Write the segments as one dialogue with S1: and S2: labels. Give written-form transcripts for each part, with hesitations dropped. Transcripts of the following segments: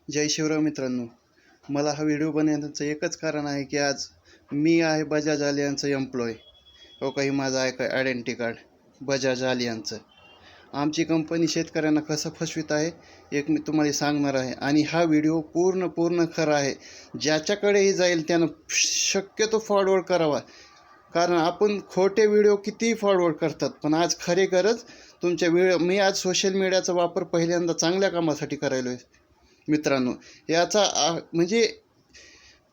S1: जय शिवराव मित्रांनो, मला हा व्हिडिओ बनवण्याचं एकच कारण आहे की आज मी आहे बजाज आलियांजचं एम्प्लॉय. हो, काही माझं आहे का आयडेंटिटी कार्ड बजाज आलियांजचं. आमची कंपनी शेतकऱ्यांना कसं फसवित आहे एक मी तुम्हाला सांगणार आहे. आणि हा व्हिडिओ पूर्ण खरा आहे. ज्याच्याकडेही जाईल त्यानं शक्यतो फॉरवर्ड करावा, कारण आपण खोटे व्हिडिओ कितीही फॉरवर्ड करतात, पण आज खरी गरज तुमच्या मी आज सोशल मीडियाचा वापर पहिल्यांदा चांगल्या कामासाठी करायलो आहे मित्रांनो. याचा म्हणजे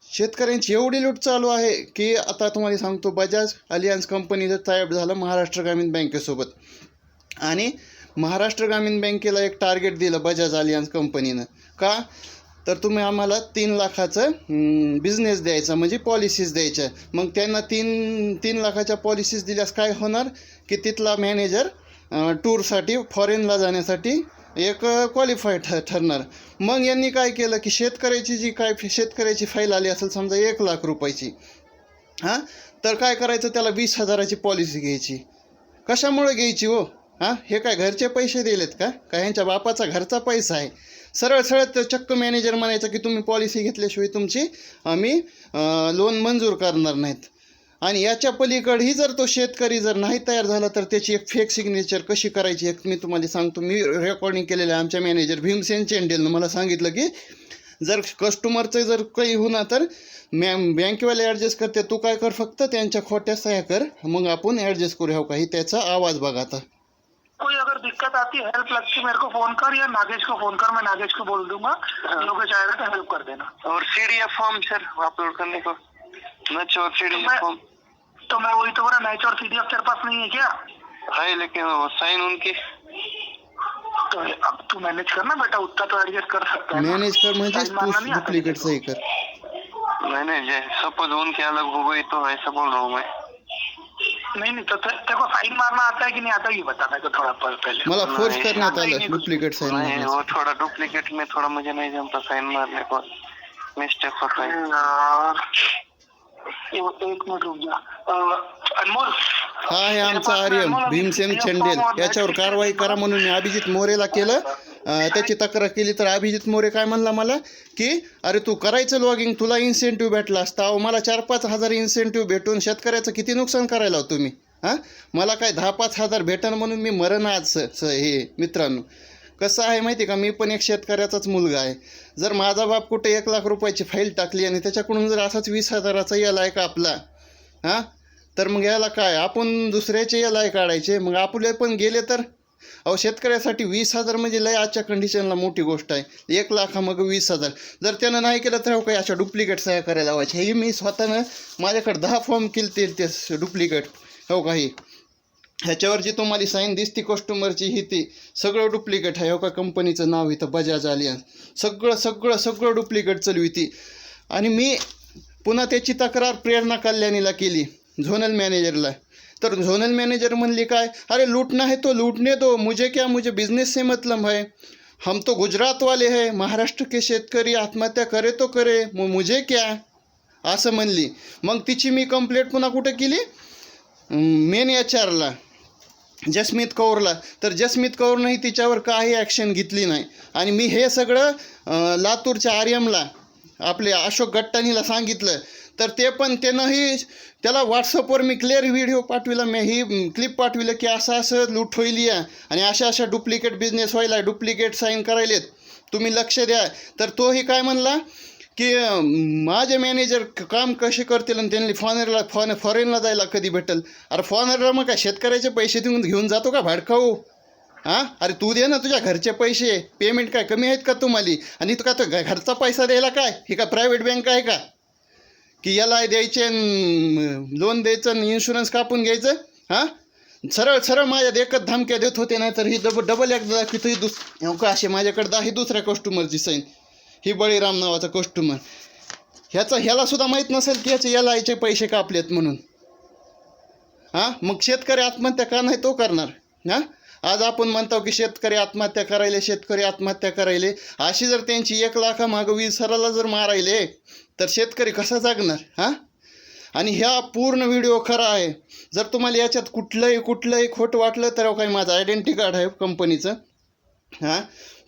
S1: शेतकऱ्यांची एवढी लूट चालू आहे की आता तुम्हाला सांगतो, बजाज अलियन्स कंपनीचं टायअप झालं महाराष्ट्र ग्रामीण बँकेसोबत. आणि महाराष्ट्र ग्रामीण बँकेला एक टार्गेट दिलं बजाज अलियन्स कंपनीनं. का तर तुम्ही आम्हाला 3 लाखाचं बिझनेस द्यायचा, म्हणजे पॉलिसीज द्यायच्या. मग त्यांना तीन लाखाच्या पॉलिसीज दिल्यास काय होणार की तिथला मॅनेजर टूरसाठी फॉरेनला जाण्यासाठी एक क्वालिफाईड ठरणार. मग यांनी काय केलं की शेतकऱ्याची फाईल आली असेल समजा 1 लाख रुपयाची, तर काय करायचं, त्याला 20,000ची पॉलिसी घ्यायची. कशामुळे घ्यायची हो? हे काय घरचे पैसे दिलेत का ह्यांच्या बापाचा घरचा पैसा आहे? सरळ तर चक्क मॅनेजर म्हणायचं की तुम्ही पॉलिसी घेतल्याशिवाय तुमची आम्ही लोन मंजूर करणार नाहीत. आणि याच्या पलीकडेही जर तो शेतकरी जर नाही तयार झाला तर त्याची एक फेक सिग्नेचर कशी करायची एक मी तुम्हाला सांगतो. मी रेकॉर्डिंग केलेलं आहे. आमच्या मॅनेजर भीमसेन चेंडेलनं मला सांगितलं की जर कस्टमरचं जर काही होणार तर बँकेवाले ॲडजस्ट करते, तू काय कर, फक्त त्यांच्या खोट्या सह्या कर, मग आपण ॲडजस्ट करू. हो काही त्याचा आवाज बघा. आता
S2: कोई अगर दिक्कत आती है, हेल्प लगती है, मेरे को फोन कर या नागेश को फोन कर, मैं नागेश को बोल दूंगा, लोग चाहेगा तो हेल्प कर देना.
S3: और सीडीएफ फॉर्म सर अपलोड करने को, मैच और सीडीएफ फॉर्म.
S2: तो मैं वही तो बोला, मैच और सीडीएफ तेरे पास नहीं है क्या?
S3: है लेकिन साइन उनकी.
S2: तो अब तू मैनेज करना बेटा, उतना तो एडजस्ट कर सकता है.
S1: मॅनेज कर म्हणजे तू डुप्लिकेट सही कर.
S3: मैंने सपोज उनके अलग हो गई तो ऐसा बोल रहा हूँ मैं.
S2: नहीं तो तेरे को साइन मारना आता है कि नहीं आता, ये बता मेरे को थोड़ा पहले.
S1: मला फोर्स करण्यात आलं डुप्लिकेट साइन
S3: नहीं, वो थोड़ा डुप्लीकेट में थोड़ा मुझे नहीं जमता साइन मारने को, मिस्टेक होता है.
S2: एक मिनट रुक जा. अनमोल,
S1: हा आहे आमचा आर्यन भीमसेन चेंडेल. याच्यावर कारवाई करा म्हणून मी अभिजित मोरेला केलं. त्याची तक्रार केली तर अभिजित मोरे काय म्हणला मला की अरे तू करायचं लॉगिंग, तुला इन्सेंटिव्ह भेटला असता. मला 4-5 हजार इन्सेंटिव्ह भेटून शेतकऱ्याचं किती नुकसान करायला हो तुम्ही. मला काय 10-5 हजार भेटन म्हणून मी मरण आज. हे मित्रांनो कसं आहे माहिती का, मी पण एक शेतकऱ्याचाच मुलगा आहे. जर माझा बाप कुठे 1 लाख रुपयाची फाईल टाकली आणि त्याच्याकडून जर असाच 20,000चा याला का आपला तर मग याला काय, आपण दुसऱ्याचे याला काढायचे. मग आपले पण गेले तर अहो शेतकऱ्यासाठी 20,000 म्हणजे लय आजच्या कंडिशनला मोठी गोष्ट आहे. 1 लाख मग 20,000 जर त्यानं नाही केलं तर काही अशा डुप्लिकेट सह्या करायला लावायचे. हे मी स्वतःनं माझ्याकडे 10 फॉर्म केले ते डुप्लिकेट. हो काही ह्याच्यावर जी तुम्हाला साईन दिसती कस्टमरची ही ती सगळं डुप्लिकेट आहे. हो का कंपनीचं नाव इथं बजाज आलियन्स, सगळं डुप्लिकेट चालू ती. आणि मी पुन्हा त्याची तक्रार प्रेरणा कल्याणीला केली, झोनल मॅनेजरला. तर झोनल मॅनेजर म्हणली काय, अरे लूटना है तो लूटने दो, मुझे क्या, मुझे बिजनेस से मतलब है, हम तो गुजरात वाले हैं, महाराष्ट्र के शेतकरी आत्महत्या करे तो करे, मुझे क्या, असं म्हणली. मग तिची मी कंप्लेंट पुन्हा कुठं केली, मेन HR ला, जसमीत कौरला. तर जसमीत कौरनंही तिच्यावर काही ॲक्शन घेतली नाही. आणि मी हे सगळं लातूरच्या आर्यमला आपले अशोक गट्टानीला सांगितलं. तर ते पण त्याला व्हॉट्सअपवर मी क्लिअर व्हिडिओ पाठविला, मी ही क्लिप पाठविलं की असं लूट होईल या आणि अशा डुप्लिकेट बिझनेस व्हायला, डुप्लिकेट साईन करायलेत, तुम्ही लक्ष द्या. तर तोही काय म्हणला की माझे मॅनेजर काम कसे करतील आणि त्यांनी फॉरेनला जायला कधी भेटेल. अरे फॉरेनला मग काय शेतकऱ्याचे पैसे देऊन घेऊन जातो का भाडकाऊ? अरे तू दे ना तुझ्या घरचे पैसे, पेमेंट काय कमी आहेत का तुम्हाला? आणि तू का तो घरचा पैसा द्यायला काय, हे का प्रायव्हेट बँक आहे का की याला द्यायचे, लोन द्यायचं आणि इन्शुरन्स कापून घ्यायचं? सरळ माझ्यात एकच धमक्या देत होते. नाही तर ही डबल एकदा की तुझी का असे माझ्याकडं ही दुसऱ्या कस्टमरची साईन, ही बळीराम नावाचा कस्टमर, ह्याला सुद्धा माहीत नसेल की याचे याचे पैसे कापलेत म्हणून. मग शेतकरी आत्महत्या का नाही तो करणार? आज आपण म्हणतो की शेतकरी आत्महत्या करायले. अशी जर त्यांची 1 लाखामागं 20,000ला जर मारायले तर शेतकरी कसा जागणार? आणि ह्या पूर्ण व्हिडिओ खरा आहे. जर तुम्हाला याच्यात कुठलंही खोटं वाटलं तर काही माझं आयडेंटिटी कार्ड आहे कंपनीचं, हां,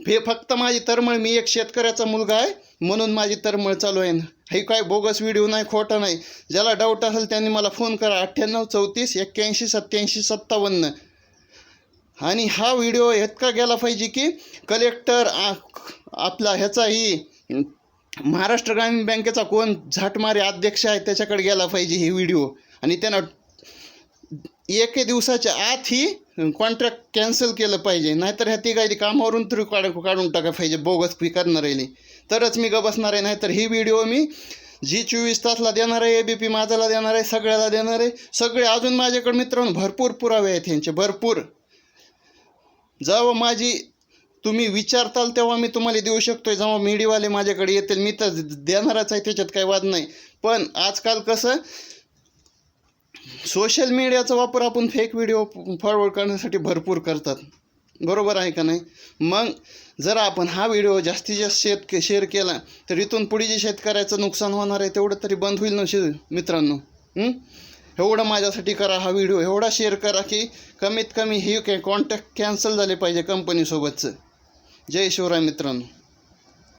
S1: हे फक्त माझी तरमळ, मी एक शेतकऱ्याचा मुलगा आहे म्हणून माझी तरमळ चालू आहे. हे काय बोगस व्हिडिओ नाही, खोटा नाही. ज्याला डाऊट असेल त्यांनी मला फोन करा 98 34 81 87 57. आणि हा व्हिडिओ इतका गेला पाहिजे की कलेक्टर आपला ह्याचाही महाराष्ट्र ग्रामीण बँकेचा कोण झाटमारे अध्यक्ष आहे त्याच्याकडे गेला पाहिजे हे व्हिडिओ. आणि त्यानं एके दिवसाच्या आत ही कॉन्ट्रॅक्ट कॅन्सल केलं पाहिजे. नाहीतर ह्या तिघायली कामावरून तरी काढून टाका पाहिजे बोगस फी करणार राहिली तरच मी बसणार आहे. नाहीतर ही व्हिडिओ मी G24 तासला देणार आहे, ABP माझाला देणार आहे, सगळ्याला देणार आहे. सगळे अजून माझ्याकडे मित्रांनो भरपूर पुरावे आहेत ह्यांचे, भरपूर. जेव्हा तुम्ही विचारताल तेव्हा मी तुम्हाला देऊ शकतोय. जेव्हा मीडियावाले माझ्याकडे येतील मी तर देणारच आहे, त्याच्यात काही वाद नाही. पण आजकाल कसं सोशल मीडियाचा वापर आपण फेक व्हिडिओ फॉरवर्ड करण्यासाठी भरपूर करतात, बरोबर आहे का नाही? मग जर आपण हा व्हिडिओ जास्तीत जास्त शेअर केला तर इथून पुढे जे शेतकऱ्याचं नुकसान होणार आहे तेवढं तरी बंद होईल ना मित्रांनो. एवढं माझ्यासाठी करा, हा व्हिडिओ एवढा शेअर करा की कमीत कमी हे कॉन्टॅक्ट कॅन्सल झाले पाहिजे कंपनीसोबतचं. जय शिवराय मित्रांनो.